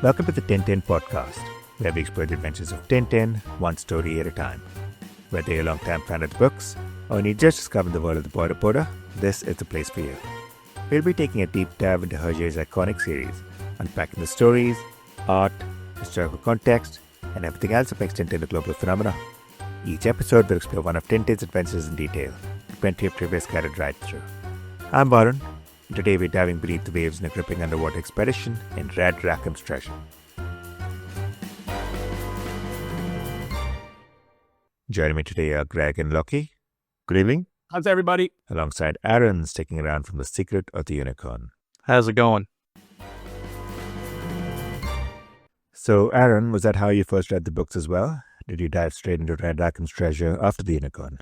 Welcome to the Tintin podcast, where we explore the adventures of Tintin, one story at a time. Whether you're a long-time fan of the books, or you just discovered the world of the Boy Reporter, this is the place for you. We'll be taking a deep dive into Hergé's iconic series, unpacking the stories, art, historical context, and everything else that makes Tintin a global phenomenon. Each episode will explore one of Tintin's adventures in detail, with plenty of trivia scattered right through. I'm Varun, and today we're diving beneath the waves in a gripping underwater expedition in Red Rackham's treasure. Joining me today are Greg and Lockie. Good evening. How's everybody? Alongside Aaron, sticking around from The Secret of the Unicorn. How's it going? So, Aaron, was that how you first read the books as well? Did you dive straight into Red Rackham's treasure after the Unicorn?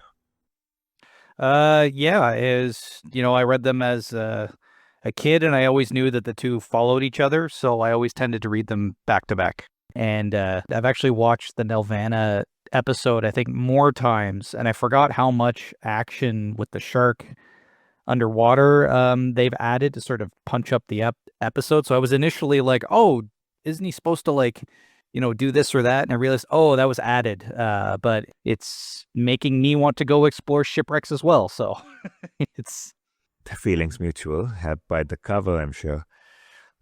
Yeah, I read them as a kid, and I always knew that the two followed each other, so I always tended to read them back to back. And I've actually watched the Nelvana episode, I think, more times, and I forgot how much action with the shark underwater they've added to sort of punch up the episode. So I was initially like, oh, isn't he supposed to do this or that? And I realized, oh, that was added. But it's making me want to go explore shipwrecks as well. So it's... The feeling's mutual, helped by the cover, I'm sure.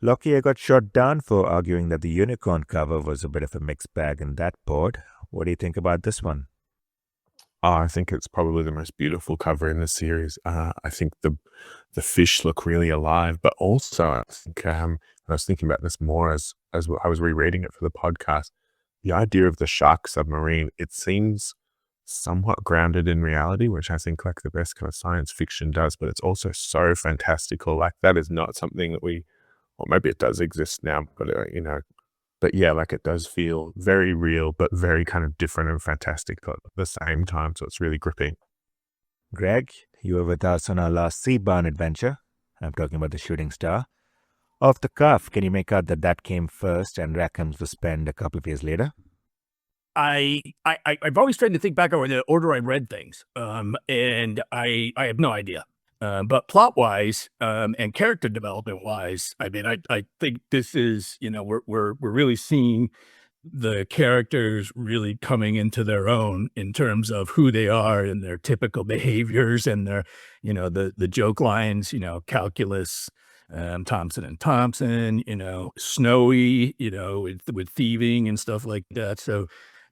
Lockie, I got shot down for arguing that the Unicorn cover was a bit of a mixed bag in that port. What do you think about this one? I think it's probably the most beautiful cover in the series. I think the fish look really alive, but also I think I was thinking about this more as I was rereading it for the podcast. The idea of the shark submarine, it seems somewhat grounded in reality, which I think like the best kind of science fiction does, but it's also so fantastical. Like that is not something that or maybe it does exist now, but but yeah, like it does feel very real, but very kind of different and fantastic at the same time. So it's really gripping. Greg, you were with us on our last sea barn adventure. I'm talking about the Shooting Star. Off the cuff, can you make out that came first and Rackham's was penned a couple of years later? I've always tried to think back over the order I read things, and I have no idea. But plot-wise and character development-wise, I mean, I think this is, we're really seeing the characters really coming into their own in terms of who they are and their typical behaviors and their, the joke lines, calculus, Thompson and Thompson, Snowy, with thieving and stuff like that. So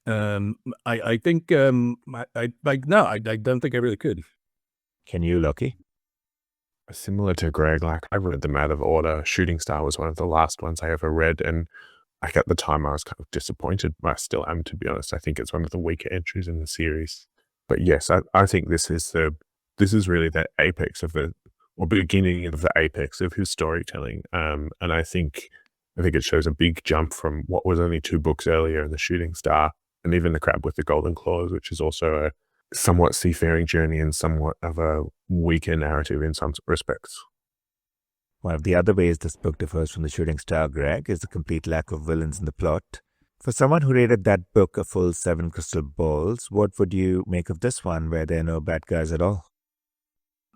I think I don't think I really could. Can you, Lockie? Similar to Greg, like I read them out of order. Shooting Star was one of the last ones I ever read, and like at the time I was kind of disappointed, but I still am, to be honest. I think it's one of the weaker entries in the series. But yes, I think this is really the apex or beginning of the apex of his storytelling. And I think it shows a big jump from what was only 2 books earlier in the Shooting Star, and even The Crab with the Golden Claws, which is also a somewhat seafaring journey and somewhat of a weaker narrative in some respects. One of the other ways this book differs from the Shooting Star, Greg, is the complete lack of villains in the plot. For someone who rated that book a full 7 crystal balls, what would you make of this one where there are no bad guys at all?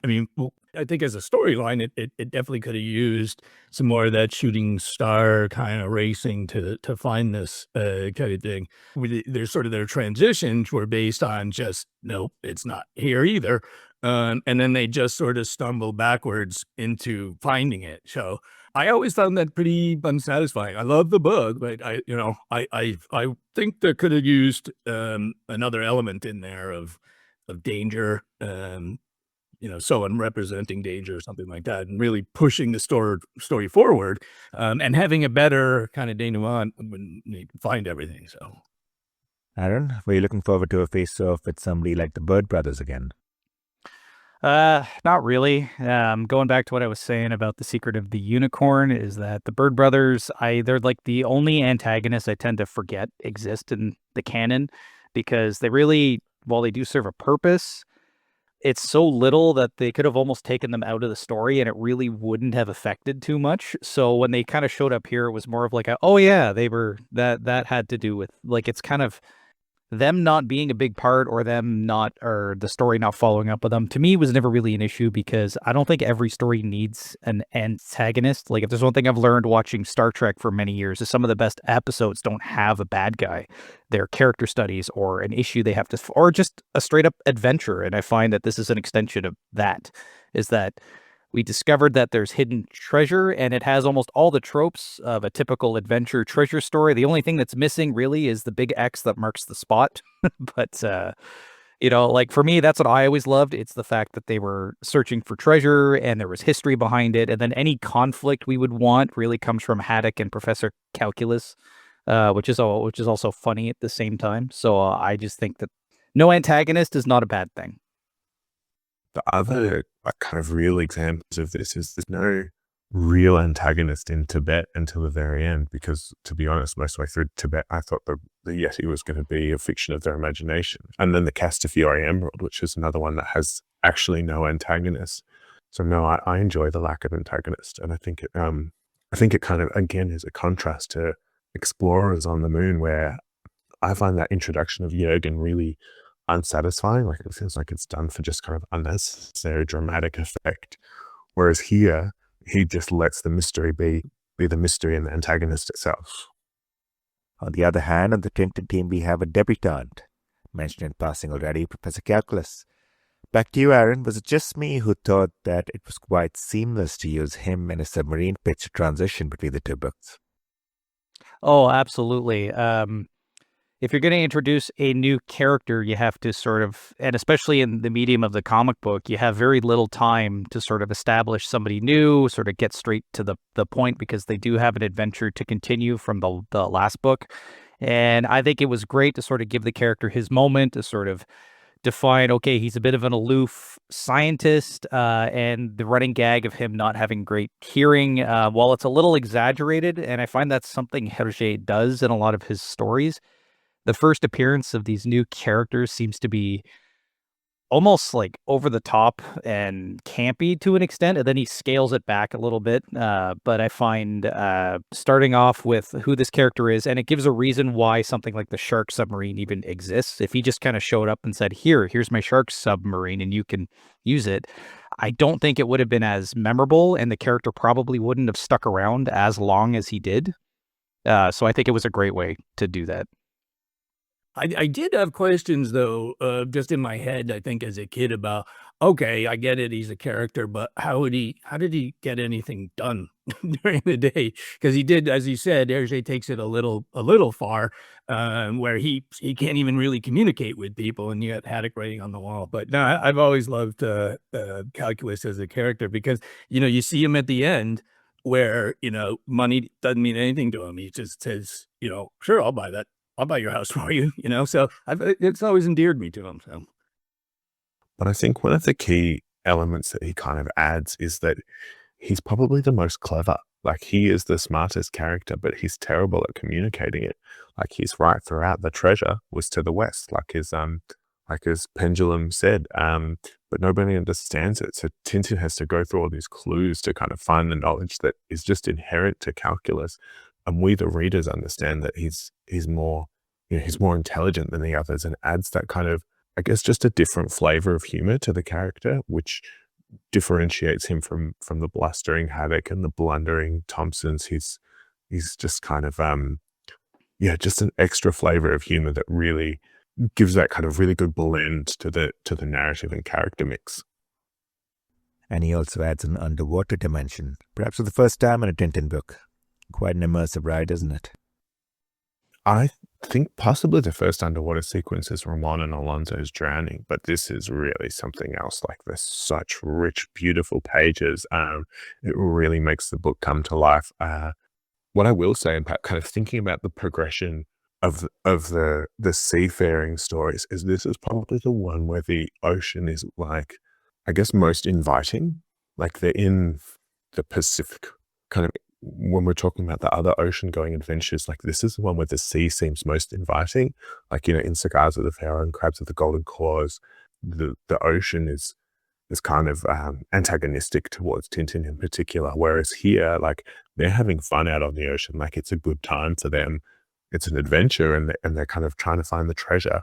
I mean, well, I think as a storyline, it definitely could have used some more of that Shooting Star kind of racing to find this kind of thing. There's sort of their transitions were based on just, nope, it's not here either. And then they just sort of stumble backwards into finding it. So I always found that pretty unsatisfying. I love the book, but I think they could have used another element in there of danger, someone representing danger or something like that, and really pushing the story forward, and having a better kind of denouement when you find everything. So, Aaron, were you looking forward to a face-off with somebody like the Bird Brothers again? Not really. Going back to what I was saying about The Secret of the Unicorn is that the Bird Brothers, they're like the only antagonists I tend to forget exist in the canon, because they really, while they do serve a purpose, it's so little that they could have almost taken them out of the story and it really wouldn't have affected too much. So when they kind of showed up here, it was more of like, oh yeah, they were, that had to do with, like, it's kind of them not being a big part or the story not following up with them, to me was never really an issue because I don't think every story needs an antagonist. Like if there's one thing I've learned watching Star Trek for many years is some of the best episodes don't have a bad guy. They're character studies or an issue they have to, or just a straight up adventure. And I find that this is an extension of that, is that we discovered that there's hidden treasure, and it has almost all the tropes of a typical adventure treasure story. The only thing that's missing really is the big X that marks the spot. But, like for me, that's what I always loved. It's the fact that they were searching for treasure and there was history behind it. And then any conflict we would want really comes from Haddock and Professor Calculus, which is also funny at the same time. So I just think that no antagonist is not a bad thing. The other kind of real examples of this is there's no real antagonist in Tibet until the very end, because to be honest, most of the way through Tibet, I thought the Yeti was going to be a fiction of their imagination. And then the Castafiore Emerald, which is another one that has actually no antagonist. So no, I enjoy the lack of antagonist. And I think it kind of, again, is a contrast to Explorers on the Moon, where I find that introduction of Jurgen really unsatisfying. Like it feels like it's done for just kind of unnecessary dramatic effect. Whereas here, he just lets the mystery be the mystery and the antagonist itself. On the other hand, on the Tintin team, we have a debutante, mentioned in passing already, Professor Calculus. Back to you, Aaron. Was it just me who thought that it was quite seamless to use him in a submarine pitch to transition between the two books? Oh, absolutely. If you're going to introduce a new character, you have to sort of, and especially in the medium of the comic book, you have very little time to sort of establish somebody new, sort of get straight to the point, because they do have an adventure to continue from the last book. And I think it was great to sort of give the character his moment to sort of define, okay, he's a bit of an aloof scientist, and the running gag of him not having great hearing, while it's a little exaggerated, and I find that's something Hergé does in a lot of his stories. The first appearance of these new characters seems to be almost like over the top and campy to an extent, and then he scales it back a little bit. But I find starting off with who this character is, and it gives a reason why something like the shark submarine even exists. If he just kind of showed up and said, here's my shark submarine and you can use it, I don't think it would have been as memorable, and the character probably wouldn't have stuck around as long as he did. So I think it was a great way to do that. I did have questions, though, just in my head, I think, as a kid about, okay, I get it, he's a character, but how did he get anything done during the day? Because he did, as you said, Hergé takes it a little far, where he can't even really communicate with people, and you got Haddock writing on the wall. But no, I've always loved Calculus as a character, because, you see him at the end where, money doesn't mean anything to him. He just says, sure, I'll buy that. I'll buy your house for you, so it's always endeared me to him. So, But I think one of the key elements that he kind of adds is that he's probably the most clever. Like he is the smartest character, but he's terrible at communicating it. Like he's right throughout. The treasure was to the west, like his pendulum said, but nobody understands it. So Tintin has to go through all these clues to kind of find the knowledge that is just inherent to calculus. And we, the readers, understand that he's more, he's more intelligent than the others, and adds that kind of, I guess, just a different flavor of humor to the character, which differentiates him from the blustering Haddock and the blundering Thompsons. He's just kind of, just an extra flavor of humor that really gives that kind of really good blend to the narrative and character mix. And he also adds an underwater dimension, perhaps for the first time in a Tintin book. Quite an immersive ride, isn't it? I think possibly the first underwater sequence is Ramon and Alonso's drowning, but this is really something else. Like there's such rich, beautiful pages. It really makes the book come to life. What I will say about kind of thinking about the progression of the seafaring stories is this is probably the one where the ocean is like, I guess, most inviting. Like they're in the Pacific kind of. When we're talking about the other ocean going adventures, like this is the one where the sea seems most inviting. Like, in Cigars of the Pharaoh and Crabs of the Golden Claws, the ocean is kind of antagonistic towards Tintin in particular. Whereas here, like they're having fun out on the ocean. Like it's a good time for them. it's an adventure, and they're kind of trying to find the treasure,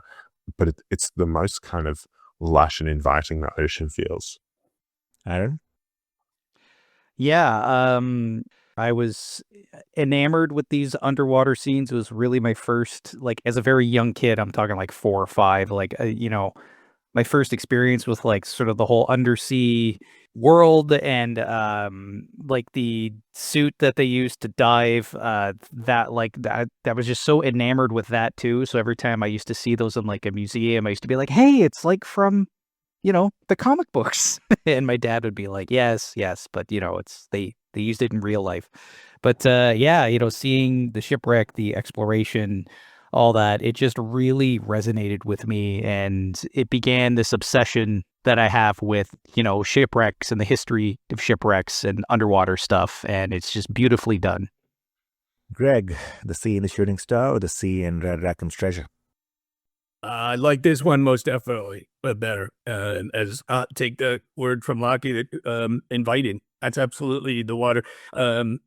but it's the most kind of lush and inviting the ocean feels. Aaron? Yeah, I was enamored with these underwater scenes. It was really my first, like, as a very young kid, I'm talking like 4 or 5, like, my first experience with, like, sort of the whole undersea world and, like, the suit that they used to dive, that was just so enamored with that too. So every time I used to see those in, like, a museum, I used to be like, "Hey, it's like from, the comic books." And my dad would be like, "Yes, yes, but, it's they used it in real life." But, yeah, seeing the shipwreck, the exploration, all that, it just really resonated with me, and it began this obsession that I have with, shipwrecks and the history of shipwrecks and underwater stuff, and it's just beautifully done. Greg, the sea in the shooting star or the sea in Rackham's treasure? I like this one most definitely, but better. As take the word from Lockie, that inviting. That's absolutely the water. And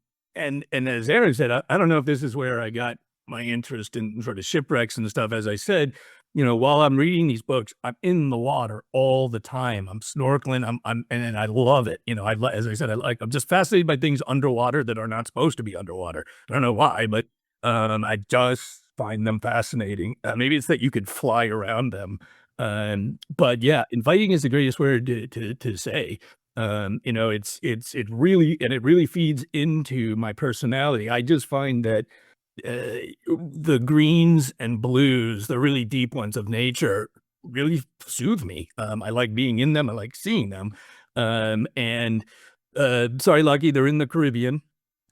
as Aaron said, I don't know if this is where I got my interest in sort of shipwrecks and stuff. As I said, while I'm reading these books, I'm in the water all the time. I'm snorkeling. And I love it. As I said, I'm just fascinated by things underwater that are not supposed to be underwater. I don't know why, but I just find them fascinating. Maybe it's that you could fly around them. But yeah, inviting is the greatest word to say. It really feeds into my personality. I just find that the greens and blues, the really deep ones of nature, really soothe me. I like being in them. I like seeing them. And sorry, Lucky, they're in the Caribbean.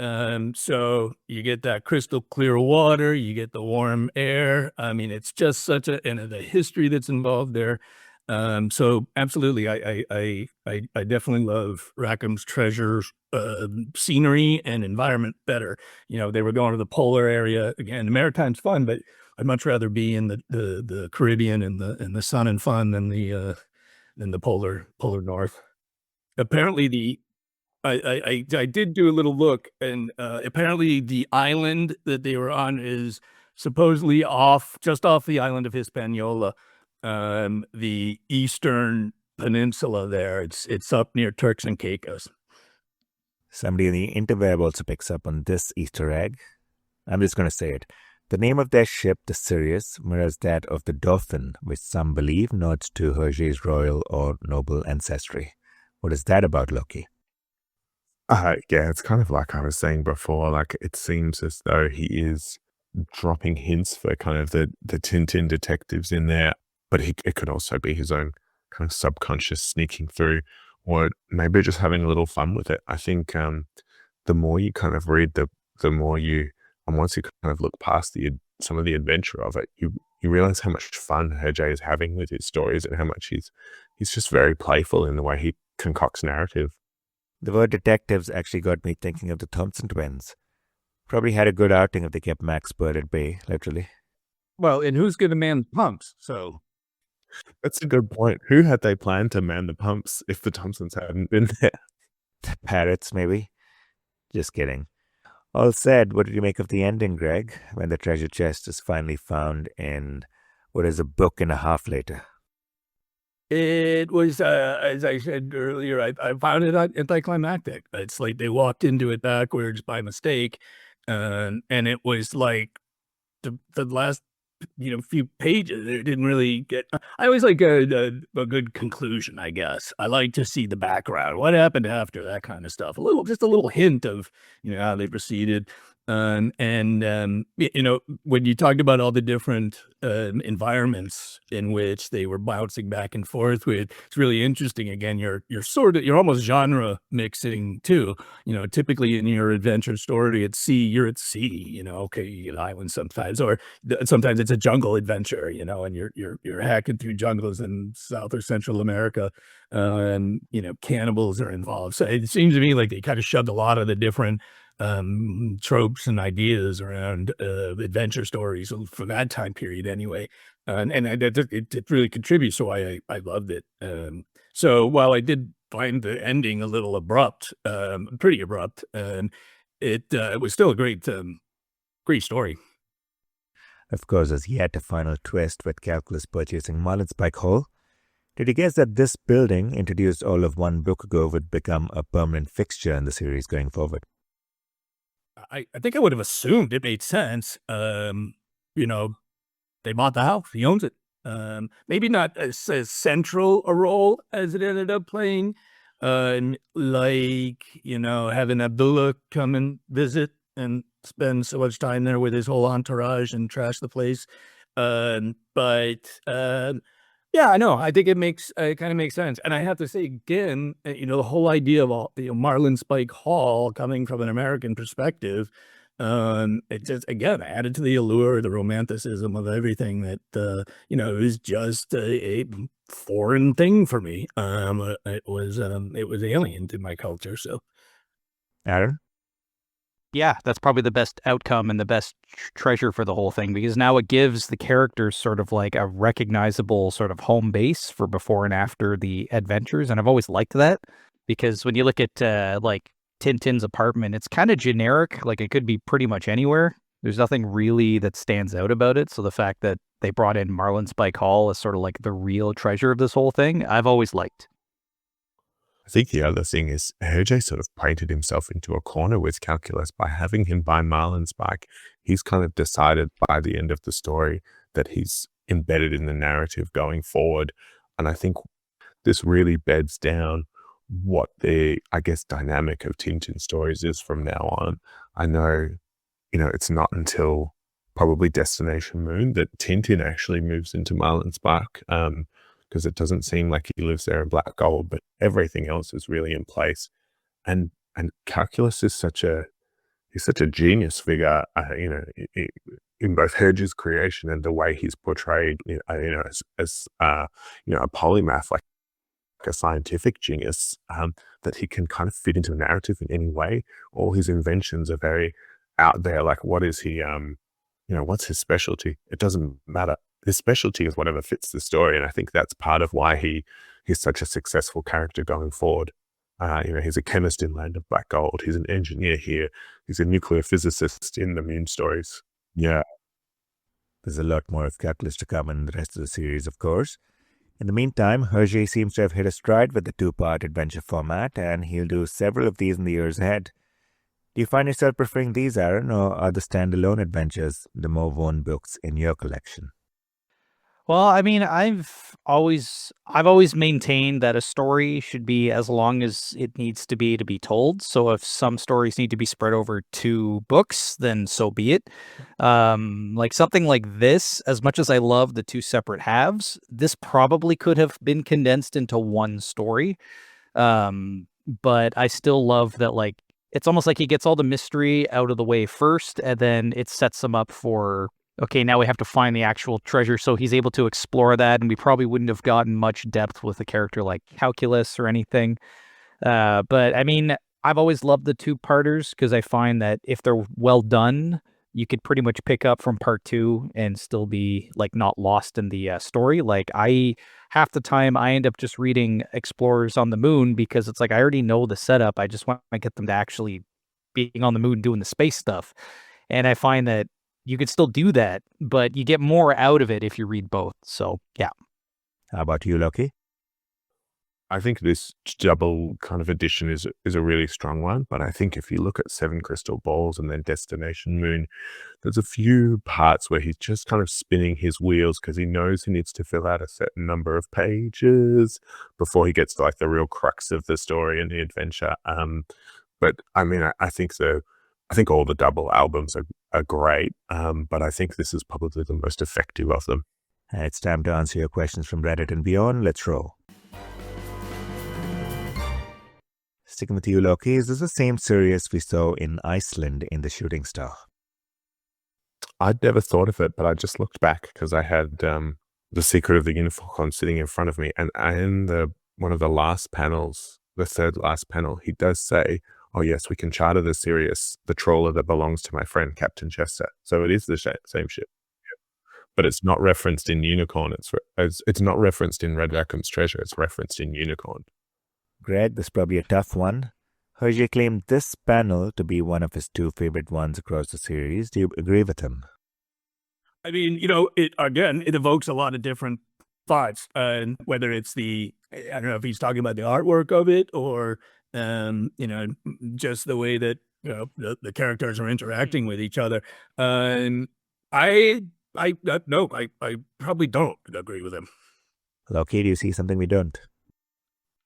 So you get that crystal clear water, you get the warm air. I mean, it's just and the history that's involved there. So absolutely, I definitely love Rackham's treasures, scenery and environment better. They were going to the polar area again. The Maritime's fun, but I'd much rather be in the Caribbean and the sun and fun than the polar north. Apparently, I did do a little look, and apparently the island that they were on is supposedly just off the island of Hispaniola, the eastern peninsula there. It's up near Turks and Caicos. Somebody in the interweb also picks up on this Easter egg. I'm just going to say it. The name of their ship, the Sirius, mirrors that of the Dauphin, which some believe nods to Hergé's royal or noble ancestry. What is that about, Loki? Yeah, it's kind of like I was saying before, like it seems as though he is dropping hints for kind of the Tintin detectives in there, but it could also be his own kind of subconscious sneaking through, or maybe just having a little fun with it. I think the more you kind of read, the more and once you kind of look past some of the adventure of it, you realize how much fun Hergé is having with his stories and how much he's just very playful in the way he concocts narrative. The word detectives actually got me thinking of the Thompson twins. Probably had a good outing if they kept Max Bird at bay, literally. Well, and who's going to man the pumps? So That's a good point. Who had they planned to man the pumps if the Thompsons hadn't been there? Parrots, maybe? Just kidding. All said, what did you make of the ending, Greg, when the treasure chest is finally found in what is a book and a half later? it was, as I said earlier, I found it anticlimactic. It's like they walked into it backwards by mistake, and it was like the last few pages. It didn't really get. I always like a good conclusion. I guess I like to see the background. What happened after that kind of stuff? Just a little hint of how they proceeded. When you talked about all the different environments in which they were bouncing back and forth with, it's really interesting. Again, you're almost genre mixing too. Typically in your adventure story at sea, you're at sea. Okay, you get islands sometimes, or sometimes it's a jungle adventure. And you're hacking through jungles in South or Central America, and cannibals are involved. So it seems to me like they kind of shoved a lot of the different tropes and ideas around adventure stories from that time period anyway. It really contributes to why I loved it. So while I did find the ending a little abrupt, pretty abrupt, it was still a great story. Of course, there's yet a final twist with Calculus purchasing Marlinspike Hall. Did you guess that this building, introduced all of one book ago, would become a permanent fixture in the series going forward? I think I would have assumed it made sense. You know, they bought the house. He owns it. Maybe not as central a role as it ended up playing. Like, having Abdullah come and visit and spend so much time there with his whole entourage and trash the place. Yeah, I know. I think it kind of makes sense. And I have to say again, the whole idea of Marlinspike Hall coming from an American perspective, it just, again, added to the allure, the romanticism of everything that, it was just a foreign thing for me. It was alien to my culture. So, Aaron? Yeah, that's probably the best outcome and the best treasure for the whole thing, because now it gives the characters sort of like a recognizable sort of home base for before and after the adventures. And I've always liked that, because when you look at like Tintin's apartment, it's kind of generic. Like, it could be pretty much anywhere. There's nothing really that stands out about it. So the fact that they brought in Marlinspike Hall as sort of like the real treasure of this whole thing, I've always liked. I think the other thing is Hergé sort of painted himself into a corner with Calculus by having him buy Marlinspike. He's kind of decided by the end of the story that he's embedded in the narrative going forward. And I think this really beds down what the, I guess, dynamic of Tintin stories is from now on. I know, it's not until probably Destination Moon that Tintin actually moves into Marlinspike. Because it doesn't seem like he lives there in black gold, but everything else is really in place. And Calculus is such a genius figure, in both Hergé's creation and the way he's portrayed, as a polymath, like a scientific genius, that he can kind of fit into a narrative in any way. All his inventions are very out there. Like, what is he, what's his specialty? It doesn't matter. His specialty is whatever fits the story, and I think that's part of why he's such a successful character going forward. He's a chemist in Land of Black Gold. He's an engineer here. He's a nuclear physicist in the Moon stories. Yeah. There's a lot more of Calculus to come in the rest of the series, of course. In the meantime, Hergé seems to have hit a stride with the two-part adventure format, and he'll do several of these in the years ahead. Do you find yourself preferring these, Aaron, or are the standalone adventures the more worn books in your collection? Well, I mean, I've always maintained that a story should be as long as it needs to be told. So if some stories need to be spread over 2 books, then so be it. Like something like this, as much as I love the 2 separate halves, this probably could have been condensed into one story. But I still love that, like, it's almost like he gets all the mystery out of the way first, and then it sets him up for, okay, now we have to find the actual treasure. So he's able to explore that, and we probably wouldn't have gotten much depth with a character like Calculus or anything. But I mean, I've always loved the 2-parters, because I find that if they're well done, you could pretty much pick up from part 2 and still be like not lost in the story. Like, half the time I end up just reading Explorers on the Moon, because it's like I already know the setup. I just want to get them to actually being on the moon doing the space stuff. And I find that you could still do that, but you get more out of it if you read both. So, yeah. How about you, Loki? I think this double kind of edition is a really strong one, but I think if you look at 7 Crystal Balls and then Destination Moon, there's a few parts where he's just kind of spinning his wheels because he knows he needs to fill out a certain number of pages before he gets to like the real crux of the story and the adventure. But I mean, I think all the double albums are great, but I think this is probably the most effective of them. It's time to answer your questions from Reddit and beyond. Let's roll. Sticking with you, Loki, is this the same series we saw in Iceland in The Shooting Star? I'd never thought of it, but I just looked back because I had The Secret of the Unicorn sitting in front of me, and in one of the last panels, the third last panel, he does say, "Oh yes, we can charter the Sirius, the trawler that belongs to my friend Captain Chester." So it is the same ship, but it's not referenced in Unicorn. It's not referenced in Red Rackham's Treasure. It's referenced in Unicorn. Greg, this is probably a tough one. Hergé claimed this panel to be one of his 2 favorite ones across the series. Do you agree with him? I mean, it evokes a lot of different thoughts, and whether it's I don't know if he's talking about the artwork of it or, just the way that, the characters are interacting with each other. And no, I probably don't agree with him. Loki, do you see something we don't?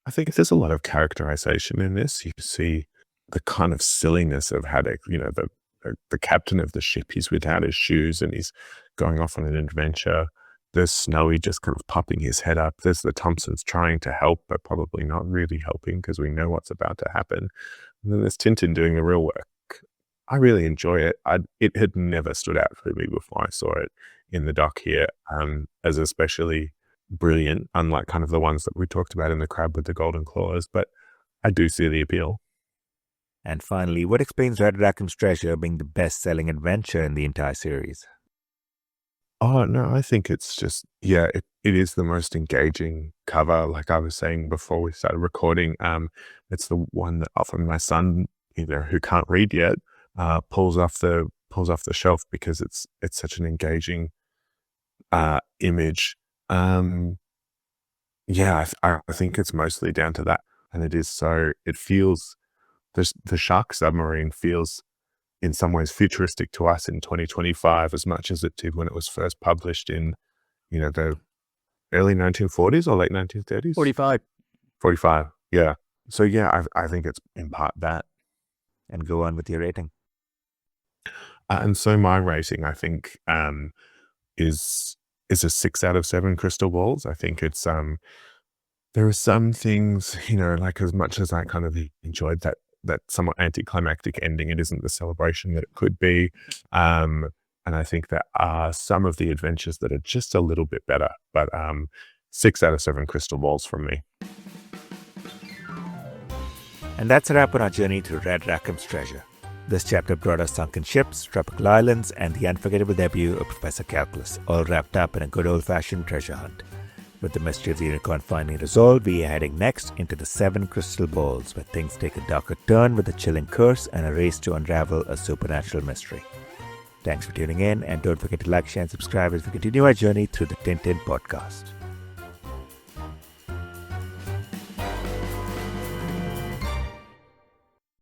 I think there's a lot of characterization in this. You see the kind of silliness of Haddock, the captain of the ship. He's without his shoes and he's going off on an adventure. There's Snowy just kind of popping his head up. There's the Thompsons trying to help, but probably not really helping because we know what's about to happen. And then there's Tintin doing the real work. I really enjoy it. It had never stood out for me before I saw it in the doc here as especially brilliant, unlike kind of the ones that we talked about in The Crab with the Golden Claws, but I do see the appeal. And finally, what explains Red Rackham's Treasure being the best-selling adventure in the entire series? Oh, no, I think it's just, it is the most engaging cover. Like I was saying before we started recording, it's the one that often my son, who can't read yet, pulls off the shelf because it's such an engaging image. I think it's mostly down to that. And it feels, the shark submarine feels in some ways futuristic to us in 2025 as much as it did when it was first published in, the early 1940s or late 1930s? 45, yeah. So I think it's in part that. And go on with your rating. And so my rating, I think, is a 6 out of 7 crystal balls. I think it's there are some things, like as much as I kind of enjoyed that somewhat anticlimactic ending, it isn't the celebration that it could be. And I think there are some of the adventures that are just a little bit better, but 6 out of 7 crystal balls from me. And that's a wrap on our journey through Red Rackham's Treasure. This chapter brought us sunken ships, tropical islands, and the unforgettable debut of Professor Calculus, all wrapped up in a good old-fashioned treasure hunt. With the mystery of the unicorn finally resolved, we are heading next into the 7 crystal balls, where things take a darker turn with a chilling curse and a race to unravel a supernatural mystery. Thanks for tuning in, and don't forget to like, share, and subscribe as we continue our journey through the Tintin podcast.